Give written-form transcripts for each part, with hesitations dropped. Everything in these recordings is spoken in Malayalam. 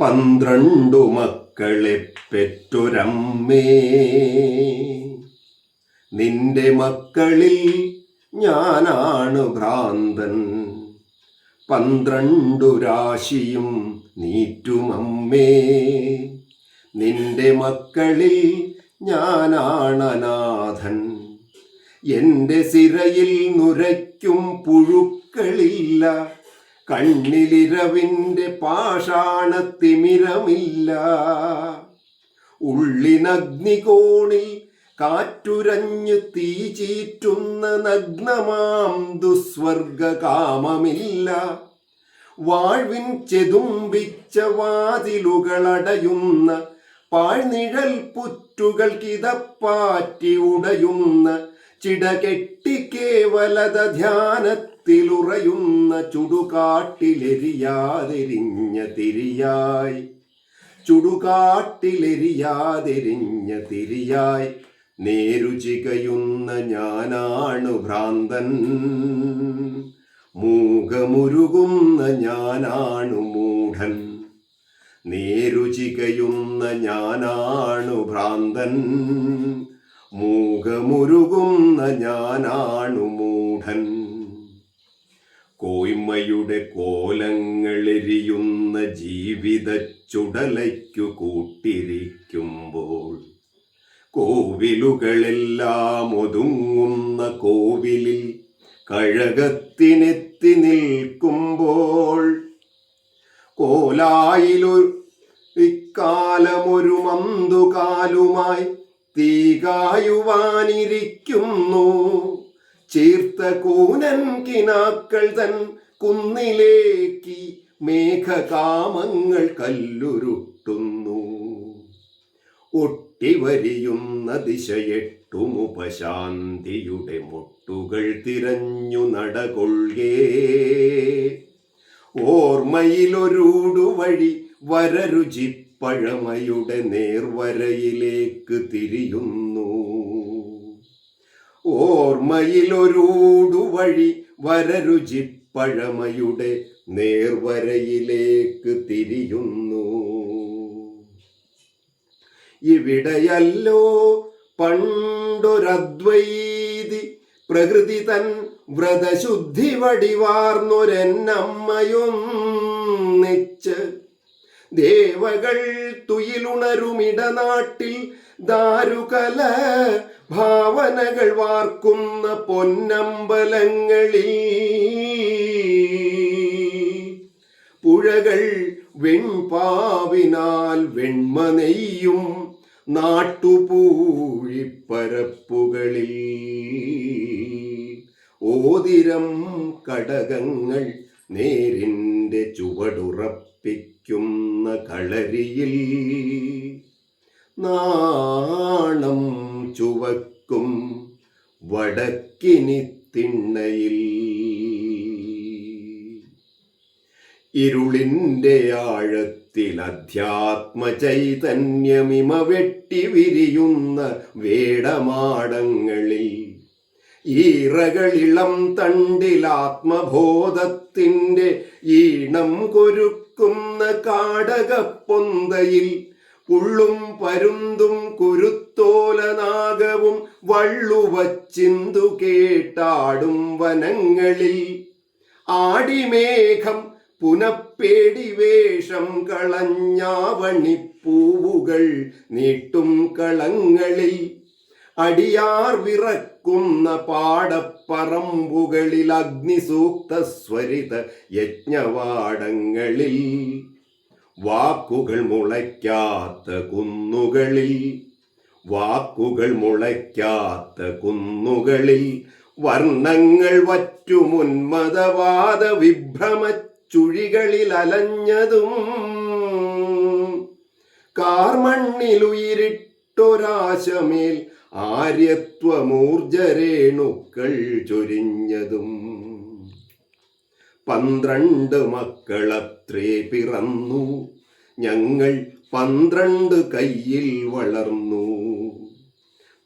12 മക്കളെ പെറ്റൊരമ്മേ, നിന്റെ മക്കളിൽ ഞാനാണ് ഭ്രാന്തൻ. 12 രാശിയും നീറ്റുമമ്മേ, നിന്റെ മക്കളിൽ ഞാനാണ് അനാഥൻ. എൻ്റെ സിരയിൽ നുരയ്ക്കും പുഴുക്കളില്ല, കണ്ണിലിരവിൻ്റെ പാഷാണത്തിമിരമില്ല. ഉള്ളിനഗ്നികോണിൽ കാറ്റുരഞ്ഞ് തീ ചീറ്റുന്ന നഗ്നമാം ദുസ്വർഗകാമമില്ല. വാഴ്വിൻ ചെതുമ്പിച്ച വാതിലുകളടയുന്ന പാഴ്നിഴൽ പുറ്റുകൾ കിതപ്പാറ്റി ഉടയുന്ന ചിടകെട്ടി കേവലത ധ്യാനത്തിലുറയുന്ന ചുടുകാട്ടിലെരിയാതെരിഞ്ഞ തിരിയായി, ചുടുകാട്ടിലെരിയാതെരിഞ്ഞ തിരിയായി നേരു ചികയുന്ന ഞാനാണ് ഭ്രാന്തൻ. മൂകമുരുകുന്ന ഞാനാണു മൂഢൻ, നേരു ചികയുന്ന ഞാനാണു ഭ്രാന്തൻ. മൂകമുരുകുന്ന ഞാനാണു മൂഢൻ. കോയ്മയുടെ കോലങ്ങളെരിയുന്ന ജീവിത ചുടലയ്ക്കു കൂട്ടിരിക്കുമ്പോൾ, കോവിലുകളെല്ലാം ഒതുങ്ങുന്ന കോവിലിൽ കഴകത്തിനെത്തി നിൽക്കുമ്പോൾ, ഇക്കാലമൊരു മന്തുകാലുമായി തീകായുവാനിരിക്കുന്നു. ചീർത്ത കൂനൻ കിനാക്കൾ തൻ കുന്നിലേക്ക് മേഘകാമങ്ങൾ കല്ലുരുട്ടുന്നു. ഒട്ടിവരിയുന്ന ദിശയെട്ടുമുപശാന്തിയുടെ മുട്ടുകൾ തിരഞ്ഞു നടകൊള്ളുകേ. ഓർമ്മയിലൊരൂടുവഴി വരരുചി പഴമയുടെ നേർവരയിലേക്ക് തിരിയുന്നു. ഓർമ്മയിലൊരൂടുവഴി വരരുചി പഴമയുടെ നേർവരയിലേക്ക് തിരിയുന്നു. ഇവിടെയല്ലോ പണ്ടൊരദ്വൈതി പ്രകൃതി തൻ വ്രതശുദ്ധി വടിവാർന്നൊരെന്നമ്മയൊന്നിച്ച് ദേവകൾ തുയിലുണരുമിടനാട്ടിൽ ദാരുകല ഭാവനകൾ വാർക്കുന്ന പൊന്നമ്പലങ്ങളിൽ പുഴകൾ വെൺപാവിനാൽ വെണ്മ നെയ്യും നാട്ടുപൂഴിപ്പരപ്പുകളിൽ ഓതിരം കടകങ്ങൾ നേരിൻ്റെ ചുവടുറപ്പിക്കുന്ന കളരിയിൽ നാണം ചുവക്കും വടക്കിനി തിണ്ണയിൽ ഇരുളിൻ്റെ ആഴത്തിൽ അധ്യാത്മ ചൈതന്യമിമ വെട്ടി വിരിയുന്ന വേടമാടങ്ങളിൽ ഈറകളിളം തണ്ടിൽ ആത്മബോധത്തിൻ്റെ ഈണം കൊരുക്കുന്ന കാടകപ്പൊന്തയിൽ പുള്ളും പരുന്തും കുരുത്തോലനാഗവും വള്ളുവച്ചിന്തു കേട്ടാടും വനങ്ങളിൽ ആടിമേഘം പുനപ്പേടി വേഷം കളഞ്ഞാവണിപ്പൂവുകൾ നീട്ടും കളങ്ങളിൽ അടിയാർ വിറക്കുന്ന പാടപ്പറമ്പുകളിൽ അഗ്നിസൂക്ത സ്വരിത യജ്ഞവാടങ്ങളിൽ വാക്കുകൾ മുളയ്ക്കാത്ത കുന്നുകളിൽ, വാക്കുകൾ മുളയ്ക്കാത്ത കുന്നുകളിൽ വർണ്ണങ്ങൾ വറ്റുമുന്മതവാദ വിഭ്രമ ചുഴികളിൽ അലഞ്ഞതും കാർമണ്ണിലുയിരിട്ടൊരാശമേൽ ആര്യത്വമൂർജരേണുക്കൾ ചൊരിഞ്ഞതും. 12 മക്കളത്രേ പിറന്നു ഞങ്ങൾ, 12 കയ്യിൽ വളർന്നു.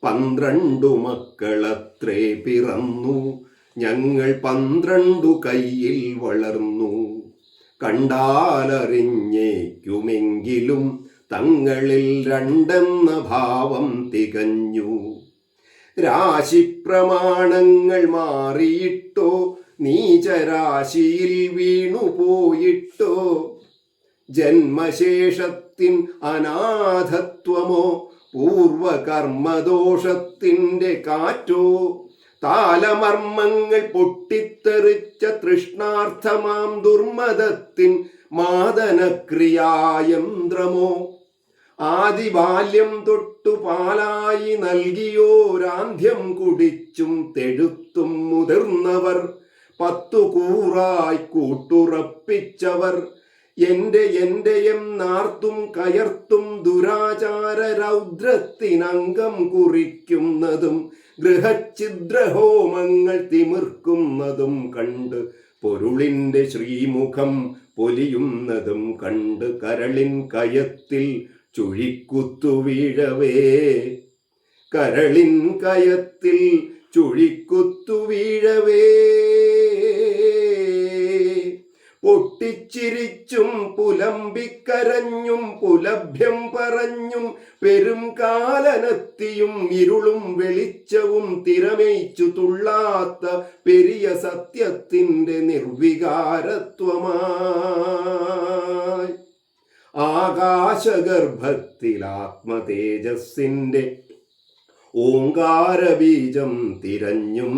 12 മക്കളത്രേ പിറന്നു ഞങ്ങൾ, 12 കയ്യിൽ വളർന്നു. കണ്ടാലറിഞ്ഞേക്കുമെങ്കിലും തങ്ങളിൽ രണ്ടെന്ന ഭാവം തികഞ്ഞു. രാശിപ്രമാണങ്ങൾ മാറിയിട്ടോ നീചരാശിയിൽ വീണുപോയിട്ടോ ജന്മശേഷത്തിൻ അനാഥത്വമോ പൂർവകർമ്മദോഷത്തിൻ്റെ കാറ്റോ താലമർമ്മങ്ങൾ പൊട്ടിത്തെറിച്ച തൃഷ്ണാർത്ഥമാം ദുർമതത്തിൻ മാദനക്രിയായന്ത്രമോ ആദിബാല്യം തൊട്ടു പാലായി നൽകിയോരാന്ധ്യം കുടിച്ചും തെഴുത്തും മുതിർന്നവർ 10 കൂറായി കൂട്ടുറപ്പിച്ചവർ എന്റെ എന്നാർത്തും കയർത്തും ദുരാചാര രൗദ്രത്തിനംഗം കുറിക്കുന്നതും ഗൃഹഛിദ്രഹോമങ്ങൾ തിമിർക്കുന്നതും കണ്ട് പൊരുളിൻ്റെ ശ്രീമുഖം പൊലിയുന്നതും കണ്ട് കരളിൻ കയത്തിൽ ചുഴിക്കുത്തു വീഴവേ കരളിൻ കയത്തിൽ ചുഴിക്കുത്തു വീഴവേ പൊട്ടിച്ചിരിച്ചും പുലമ്പിക്കരഞ്ഞും പുലഭ്യം പറഞ്ഞും പെരും കാലനത്തിയും ഇരുളും വെളിച്ചവും തിരമേച്ചു തുള്ളാത്ത പെരിയ സത്യത്തിൻ്റെ നിർവികാരത്വമായി ആകാശഗർഭത്തിൽ ആത്മതേജസ്സിൻ്റെ ഓങ്കാരബീജം തിരഞ്ഞും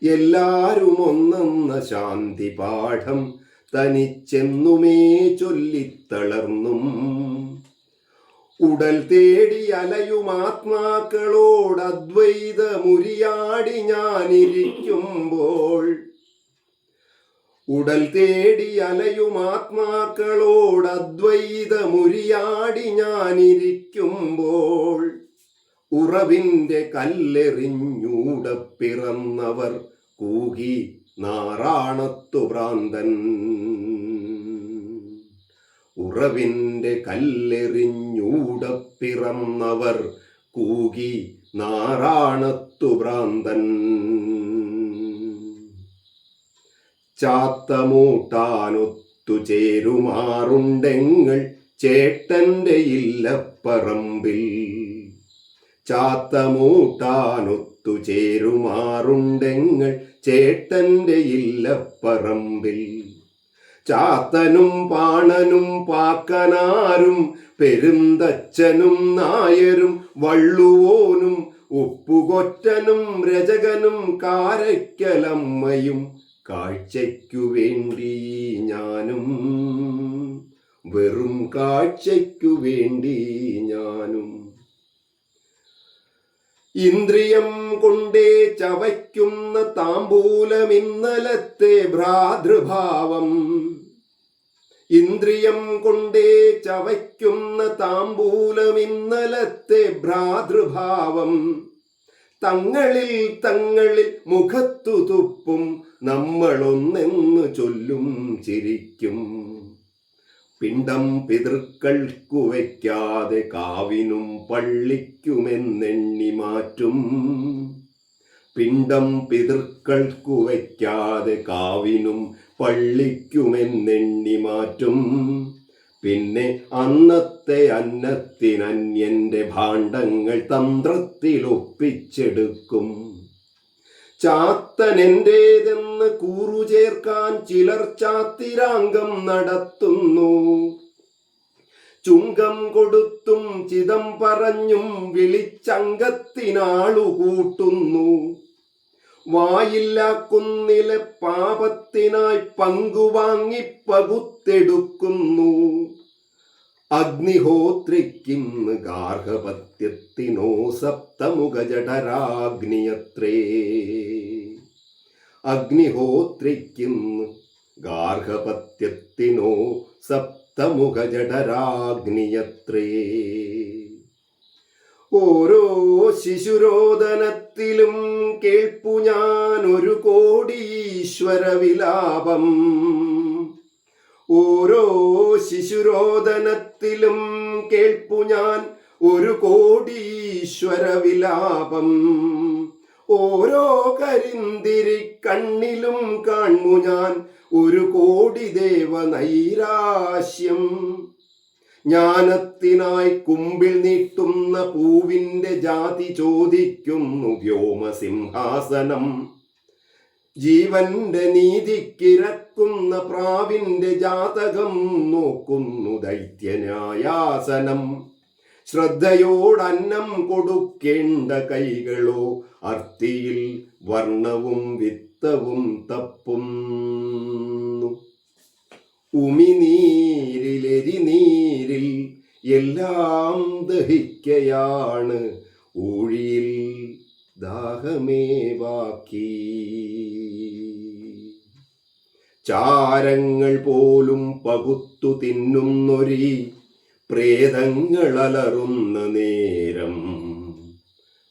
എല്ലാരും ഒന്നെന്ന ശാന്തി പാഠം തനിച്ചെന്നുമേ ചൊല്ലിത്തളർന്നും ഉടൽ തേടി അലയും ആത്മാക്കളോട് അദ്വൈതമുരിയാടി ഞാനിരിക്കുമ്പോൾ ഉടൽ തേടി അലയും ആത്മാക്കളോട് അദ്വൈതമുരിയാടി ഞാനിരിക്കുമ്പോൾ ഉറവിൻ്റെ കല്ലെറിഞ്ഞൂടപ്പിറന്നവർ കൂകി നാറാണത്തു ഭ്രാന്തൻ ഉറവിൻ്റെ കല്ലെറിഞ്ഞൂടപ്പിറന്നവർ കൂകി നാറാണത്തു ഭ്രാന്തൻ ചാത്തമൂട്ടാനൊത്തു ചേരുമാറുണ്ടെങ്ങൾ ചേട്ടൻ്റെ ഇല്ലപ്പറമ്പിൽ ചാത്തമൂട്ടാനൊത്തു ചേരുമാറുണ്ടെങ്ങൾ ചേട്ടൻ്റെ ഇല്ലപ്പറമ്പിൽ ചാത്തനും പാണനും പാക്കനാരും പെരുന്തച്ഛനും നായരും വള്ളുവോനും ഉപ്പുകൊറ്റനും രചകനും കാരയ്ക്കലമ്മയും കാഴ്ചയ്ക്കു വേണ്ടി ഞാനും വെറും കാഴ്ചയ്ക്കു വേണ്ടി ഞാനും ഇന്ദ്രിയം കൊണ്ടേ ചവയ്ക്കുന്ന താമ്പൂലമിന്നലത്തെ ഭ്രാതൃഭാവം ഇന്ദ്രിയം കൊണ്ടേ ചവയ്ക്കുന്ന താമ്പൂലമിന്നലത്തെ ഭ്രാതൃഭാവം തങ്ങളിൽ മുഖത്തു തുപ്പും നമ്മളൊന്നെന്നു ചൊല്ലും ചിരിക്കും പിണ്ടം പിതൃക്കൾക്കു വയ്ക്കാതെ കാവിനും പള്ളിക്കുമെന്നെണ്ണി മാറ്റും പിണ്ടം പിതൃക്കൾക്കു വയ്ക്കാതെ കാവിനും പള്ളിക്കുമെന്നെണ്ണി മാറ്റും പിന്നെ അന്നത്തെ അന്നത്തിനന്യന്റെ ഭാണ്ഡങ്ങൾ തന്ത്രത്തിലൊപ്പിച്ചെടുക്കും ചാത്തനെന്റേതെന്ന് കൂറുചേർക്കാൻ ചിലർ ചാത്തിരാംഗം നടത്തുന്നു ചുങ്കം കൊടുത്തും ചിതം പറഞ്ഞും വിളിച്ചംഗത്തിനാളു കൂട്ടുന്നു വായില്ലാക്കുന്നിലെ പാപത്തിനായി പങ്കുവാങ്ങി പകുത്തെടുക്കുന്നു അഗ്നിഹോത്രിക്കിന്ന് ഗാർഹപത്യത്തിനോ സപ്തമുഖജഠരാഗ്നിയത്രേ അഗ്നിഹോത്രിക്കിന്ന് ഗാർഹപത്യത്തിനോ സപ്തമുഖജഠരാഗ്നിയത്രേ ഓരോ ശിശുരോദനത്തിലും കേൾപ്പു ഞാൻ 1 കോടി ഈശ്വരവിലാപം ഓരോ ശിശുരോദനത്തിലും കേൾപ്പു ഞാൻ 1 കോടി ഈശ്വരവിലാപം ഓരോ കരിന്തിരി കണ്ണിലും കാൺമു ഞാൻ ഒരു കോടി ദേവനൈരാശ്യം. ജ്ഞാനത്തിനായി കുമ്പിൽ നീട്ടുന്ന പൂവിന്റെ ജാതി ചോദിക്കുന്നു വ്യോമസിംഹാസനം. ജീവന്റെ നീതിക്കിരക്കുന്ന പ്രാവിന്റെ ജാതകം നോക്കുന്നു ദൈത്യന്യായാസനം. ശ്രദ്ധയോടന്നം കൊടുക്കേണ്ട കൈകളോ അർത്തിയിൽ വർണ്ണവും വിത്തവും തപ്പുന്നു. ഉമിനീരിലെരിനീരിൽ എല്ലാം ദഹിക്കയാണ്, ഊഴിയിൽ ദാഹമേ ബാക്കി. ചാരങ്ങൾ പോലും പകുത്തു തിന്നുന്നൊരീ പ്രേതങ്ങളലറുന്ന നേരം,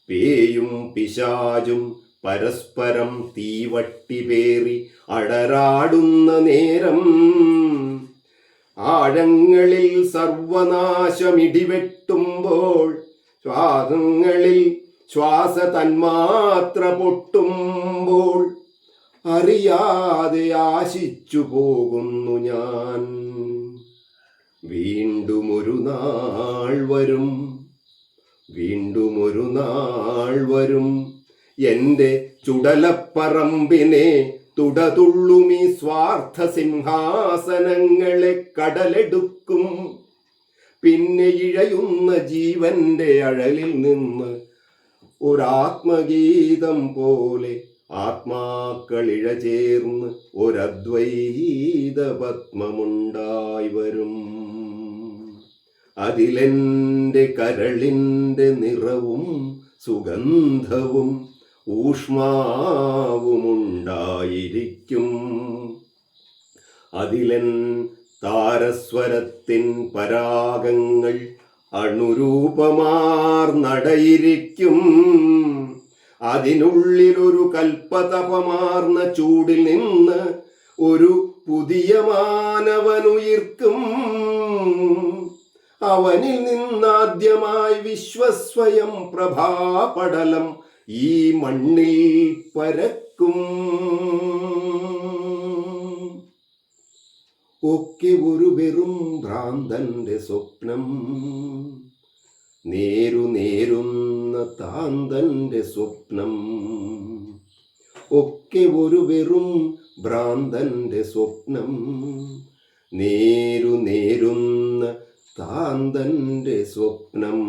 പേയും പിശാചും പരസ്പരം തീവട്ടി പേറി അടരാടുന്ന നേരം, ആഴങ്ങളിൽ സർവനാശമിടിവെട്ടുമ്പോൾ ശ്വാസങ്ങളിൽ ശ്വാസ തന്മാത്ര പൊട്ടുമ്പോൾ, അറിയാതെ ആശിച്ചു പോകുന്നു ഞാൻ. വീണ്ടുമൊരു നാൾ വരും, വീണ്ടുമൊരു നാൾ വരും, എൻ്റെ ചുടലപ്പറമ്പിനെ തുടതുള്ളുമീ സ്വാർത്ഥ സിംഹാസനങ്ങളെ കടലെടുക്കും. പിന്നെ ഇഴയുന്ന ജീവന്റെ അഴലിൽ നിന്ന് ഒരാത്മഗീതം പോലെ ആത്മാക്കളിഴ ചേർന്ന് ഒരദ്വൈത പത്മമുണ്ടായി വരും. അതിലെൻ്റെ കരളിൻ്റെ നിറവും സുഗന്ധവും ഊഷ്മാവുമുണ്ടായിരിക്കും. അതിലെൻ താരസ്വരത്തിൻ പരാഗങ്ങൾ അണുരൂപമാർന്നടയിരിക്കും. അതിനുള്ളിലൊരു കൽപ്പതപമാർന്ന ചൂടിൽ നിന്ന് ഒരു പുതിയ മാനവനുയിർക്കും. അവനിൽ നിന്നാദ്യമായി വിശ്വസ്വയം പ്രഭാപടലം ഈ മണ്ണിൽ പരക്കും. ഒക്കെ ഒരു വെറും ഭ്രാന്തന്റെ സ്വപ്നം, നേരുന്ന താന്തന്റെ സ്വപ്നം. ഒക്കെ ഒരു വെറും ഭ്രാന്തന്റെ സ്വപ്നം, നേരുന്ന താന്തന്റെ സ്വപ്നം.